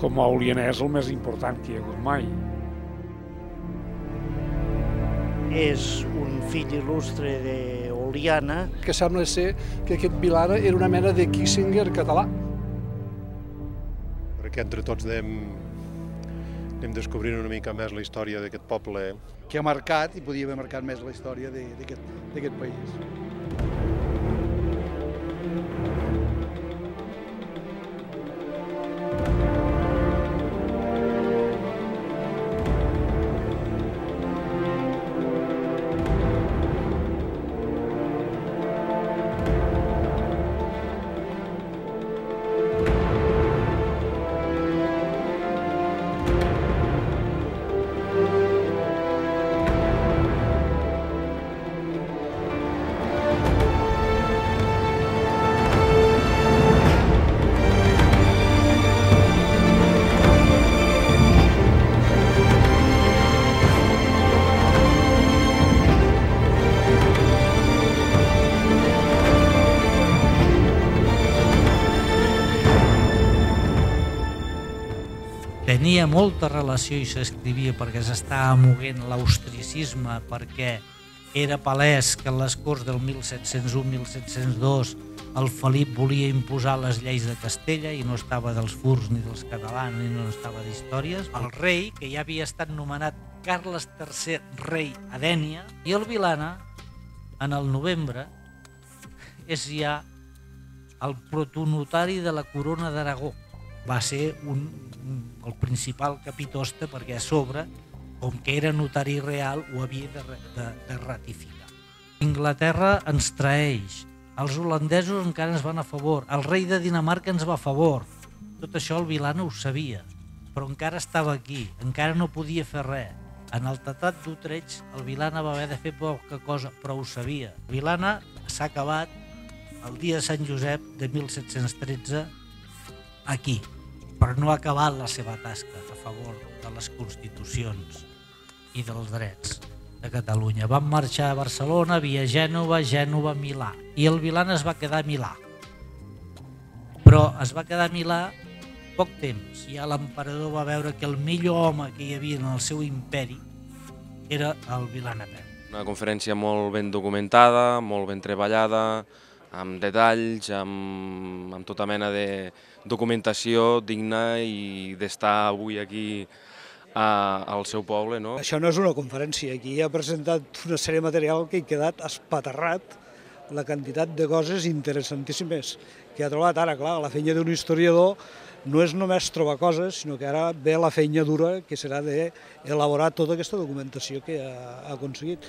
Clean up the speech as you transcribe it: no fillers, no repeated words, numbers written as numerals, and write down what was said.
com a olianès el més important que hi ha hagut mai. És un fill il·lustre d'Oliana. Que sembla ser que aquest Vilana era una mena de Kissinger català. Perquè entre tots anem descobrint una mica més la història d'aquest poble. Que ha marcat, i podia haver marcat més la història d'aquest país. Tenia molta relació i s'escrivia perquè s'estava moguent l'austricisme, perquè era palès que en les Corts del 1701-1702 el Felip volia imposar les lleis de Castella i no estava dels furs ni dels catalans ni no estava d'històries. El rei, que ja havia estat nomenat Carles III rei a Dénia, i el Vilana, en el novembre, és ja el protonotari de la corona d'Aragó. Va ser el principal capitosta perquè a sobre, com que era notari real, ho havia de ratificar. Inglaterra ens traeix, els holandesos encara ens van a favor, el rei de Dinamarca ens va a favor. Tot això el Vilana ho sabia, però encara estava aquí, encara no podia fer res. En el Tractat d'Utrecht el Vilana va haver de fer poca cosa, però ho sabia. Vilana s'ha acabat el dia de Sant Josep de 1713 aquí, però no ha acabat la seva tasca a favor de les constitucions i dels drets de Catalunya. Van marxar a Barcelona, via Gènova, Milà, i el Vilana es va quedar a Milà. Però es va quedar a Milà poc temps. Ja l'emperador va veure que el millor home que hi havia en el seu imperi era el Vilana Peu. Una conferència molt ben documentada, molt ben treballada, amb detalls, amb tota mena de documentació digna i d'estar avui aquí al seu poble. Això no és una conferència, aquí ha presentat una sèrie de material que ha quedat espaterrat, la quantitat de coses interessantíssimes que ha trobat. Ara, clar, la feina d'un historiador no és només trobar coses, sinó que ara ve la feina dura, que serà d'elaborar tota aquesta documentació que ha aconseguit.